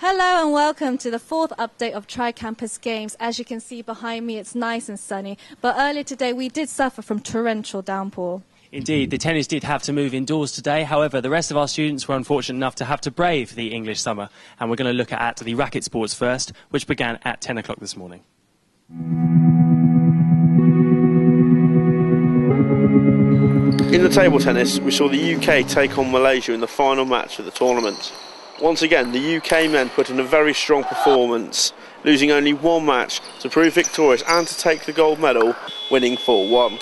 Hello and welcome to the fourth update of Tri-Campus Games. As you can see behind me, it's nice and sunny, but earlier today we did suffer from torrential downpour. Indeed, the tennis did have to move indoors today. However, the rest of our students were unfortunate enough to have to brave the English summer. And we're going to look at the racket sports first, which began at 10 o'clock this morning. In the table tennis, we saw the UK take on Malaysia in the final match of the tournament. Once again, the UK men put in a very strong performance, losing only one match to prove victorious and to take the gold medal, winning 4-1.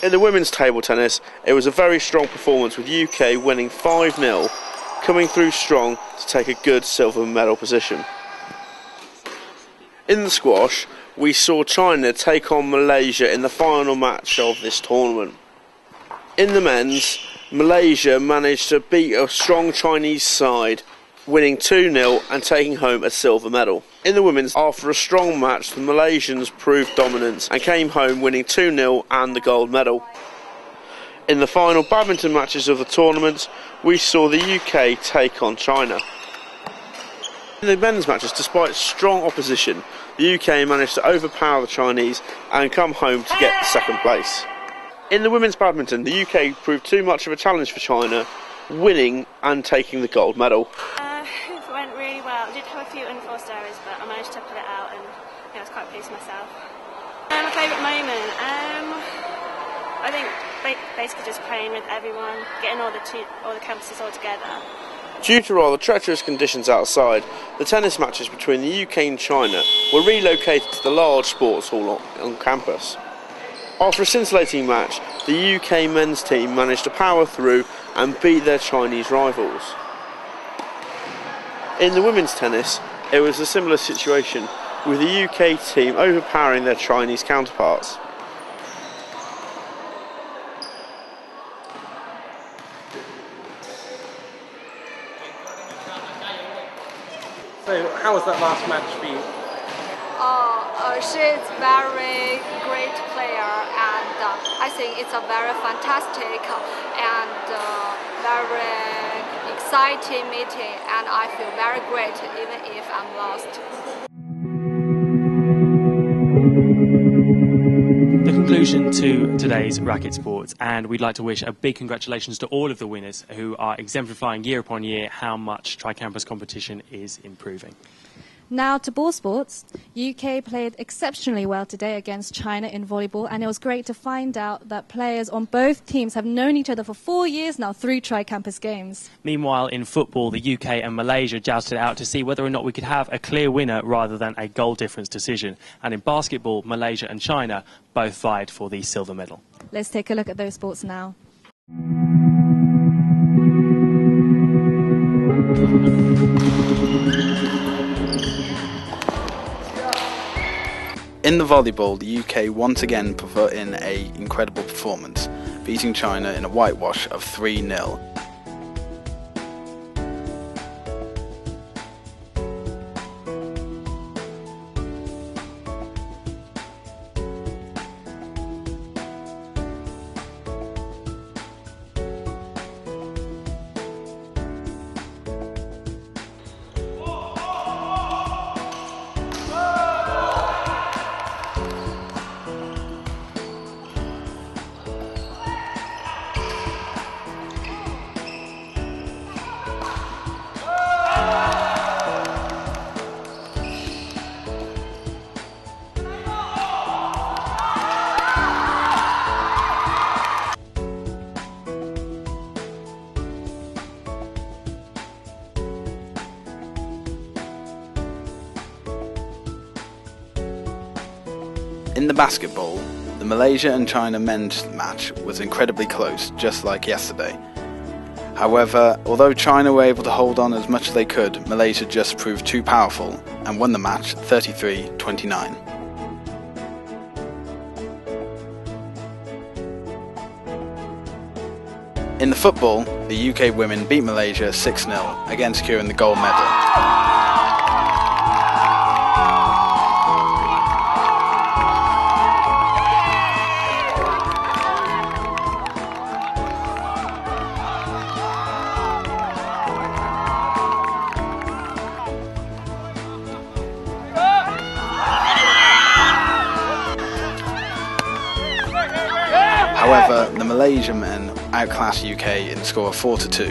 In the women's table tennis, it was a very strong performance with UK winning 5-0, coming through strong to take a good silver medal position. In the squash, we saw China take on Malaysia in the final match of this tournament. In the men's, Malaysia managed to beat a strong Chinese side, winning 2-0 and taking home a silver medal. In the women's, after a strong match, the Malaysians proved dominant and came home winning 2-0 and the gold medal. In the final badminton matches of the tournament, we saw the UK take on China. In the men's matches, despite strong opposition, the UK managed to overpower the Chinese and come home to get second place. In the women's badminton, the UK proved too much of a challenge for China, winning and taking the gold medal. It went really well. I did have a few unforced errors, but I managed to pull it out and I was quite pleased with myself. My favourite moment? I think basically just playing with everyone, getting all the campuses all together. Due to rather treacherous conditions outside, the tennis matches between the UK and China were relocated to the large sports hall on campus. After a scintillating match, the UK men's team managed to power through and beat their Chinese rivals. In the women's tennis, it was a similar situation, with the UK team overpowering their Chinese counterparts. So, how was that last match for you? She's a very great player, and I think it's a very fantastic and very exciting meeting, and I feel very great even if I'm lost. The conclusion to today's racket sports, and we'd like to wish a big congratulations to all of the winners who are exemplifying year upon year how much tri-campus competition is improving. Now to ball sports. UK played exceptionally well today against China in volleyball, and it was great to find out that players on both teams have known each other for 4 years now through Tri-Campus Games. Meanwhile, in football, the UK and Malaysia jousted out to see whether or not we could have a clear winner rather than a goal difference decision. And in basketball, Malaysia and China both vied for the silver medal. Let's take a look at those sports now. In the volleyball, the UK once again put in an incredible performance, beating China in a whitewash of 3-0. In the basketball, the Malaysia and China men's match was incredibly close, just like yesterday. However, although China were able to hold on as much as they could, Malaysia just proved too powerful and won the match 33-29. In the football, the UK women beat Malaysia 6-0, again securing the gold medal. Malaysia men outclassed UK in the score of 4-2.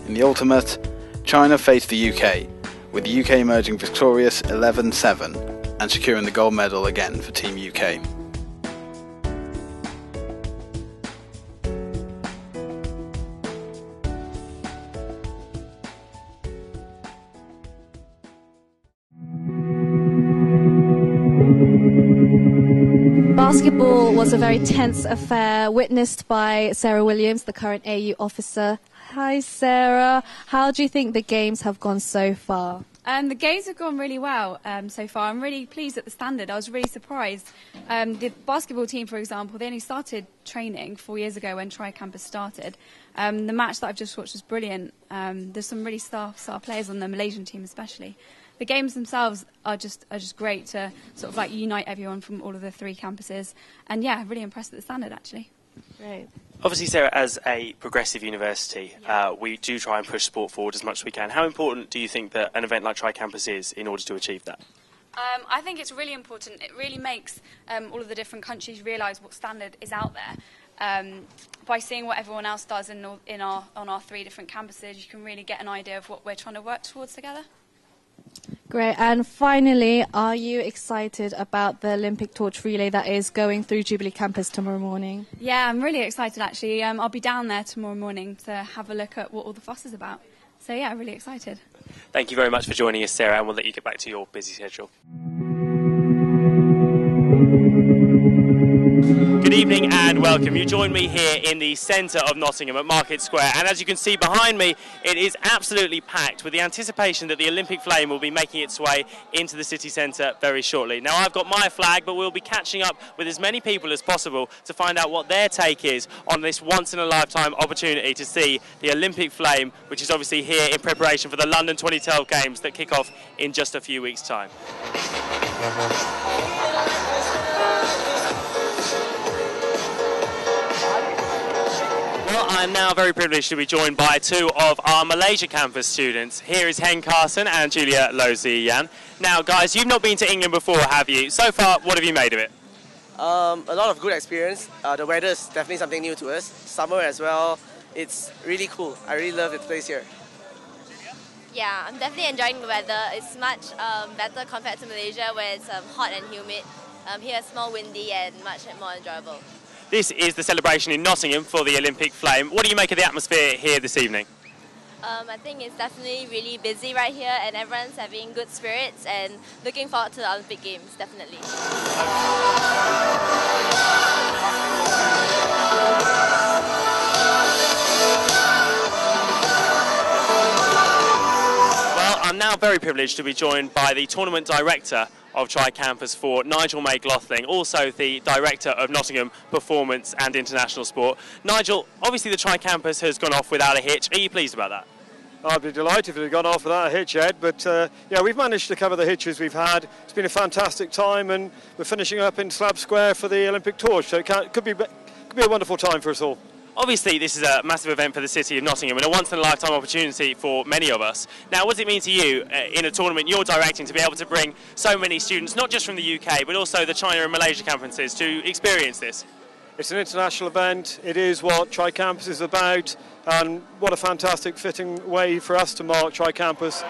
In the ultimate, China faced the UK, with the UK emerging victorious 11-7 and securing the gold medal again for Team UK. Basketball was a very tense affair, witnessed by Sarah Williams, the current AU officer. Hi Sarah, how do you think the games have gone so far? The games have gone really well so far. I'm really pleased at the standard. I was really surprised. The basketball team, for example, they only started training 4 years ago when Tri-Campus started. The match that I've just watched was brilliant. There's some really star players on the Malaysian team especially. The games themselves are just great to sort of like unite everyone from all of the 3 campuses. And yeah, really impressed at the standard actually. Great. Obviously, Sarah, as a progressive university, we do try and push sport forward as much as we can. How important do you think that an event like Tri-Campus is in order to achieve that? I think it's really important. It really makes all of the different countries realise what standard is out there. By seeing what everyone else does on our 3 different campuses, you can really get an idea of what we're trying to work towards together. Great. And finally, are you excited about the Olympic torch relay that is going through Jubilee Campus tomorrow morning? Yeah, I'm really excited actually. I'll be down there tomorrow morning to have a look at what all the fuss is about. So yeah, really excited. Thank you very much for joining us, Sarah, and we'll let you get back to your busy schedule. Good evening and welcome. You join me here in the centre of Nottingham at Market Square, and as you can see behind me, it is absolutely packed with the anticipation that the Olympic flame will be making its way into the city centre very shortly. Now, I've got my flag, but we'll be catching up with as many people as possible to find out what their take is on this once-in-a-lifetime opportunity to see the Olympic flame, which is obviously here in preparation for the London 2012 Games that kick off in just a few weeks' time. I'm now very privileged to be joined by 2 of our Malaysia campus students. Here is Hen Carson and Julia Lozi Yan. Now, guys, you've not been to England before, have you? So far, what have you made of it? A lot of good experience. The weather is definitely something new to us. Summer as well. It's really cool. I really love the place here. Yeah, I'm definitely enjoying the weather. It's much better compared to Malaysia where it's hot and humid. Here it's more windy and much more enjoyable. This is the celebration in Nottingham for the Olympic flame. What do you make of the atmosphere here this evening? I think it's definitely really busy right here and everyone's having good spirits and looking forward to the Olympic Games, definitely. Well, I'm now very privileged to be joined by the tournament director of Tri-Campus for Nigel McLaughlin, also the Director of Nottingham Performance and International Sport. Nigel, obviously the Tri-Campus has gone off without a hitch. Are you pleased about that? I'd be delighted if it had gone off without a hitch, Ed, but yeah, we've managed to cover the hitches we've had. It's been a fantastic time and we're finishing up in Slab Square for the Olympic torch, so it could be a wonderful time for us all. Obviously, this is a massive event for the city of Nottingham and a once-in-a-lifetime opportunity for many of us. Now, what does it mean to you in a tournament you're directing to be able to bring so many students, not just from the UK, but also the China and Malaysia campuses, to experience this? It's an international event. It is what Tri-Campus is about, and what a fantastic fitting way for us to mark Tri-Campus.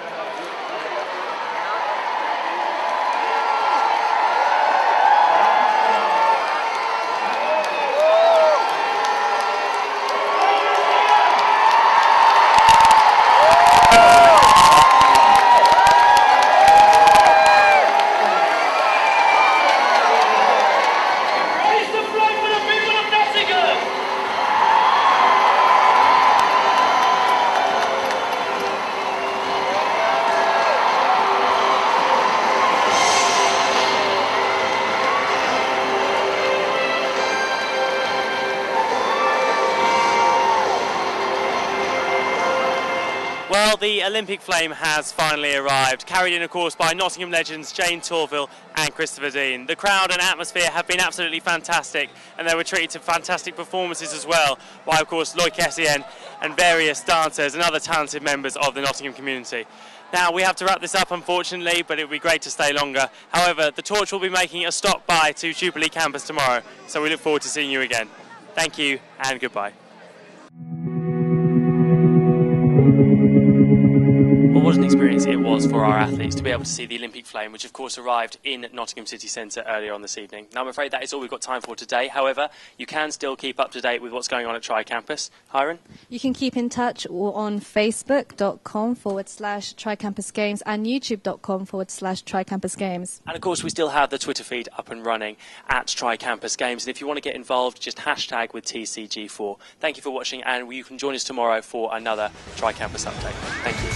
Well, the Olympic flame has finally arrived, carried in, of course, by Nottingham legends Jane Torville and Christopher Dean. The crowd and atmosphere have been absolutely fantastic, and they were treated to fantastic performances as well by, of course, Lloyd Kessian and various dancers and other talented members of the Nottingham community. Now, we have to wrap this up, unfortunately, but it would be great to stay longer. However, the Torch will be making a stop by to Jubilee Campus tomorrow, so we look forward to seeing you again. Thank you and goodbye. What an experience it was for our athletes to be able to see the Olympic flame, which of course arrived in Nottingham City Centre earlier on this evening. Now I'm afraid that is all we've got time for today. However, you can still keep up to date with what's going on at Tri-Campus. Hiron? You can keep in touch on facebook.com/Tri-Campus Games and youtube.com/Tri-Campus Games. And of course we still have the Twitter feed up and running at Tri-Campus Games, and if you want to get involved, just hashtag with TCG4. Thank you for watching, and you can join us tomorrow for another Tri-Campus update. Thank you.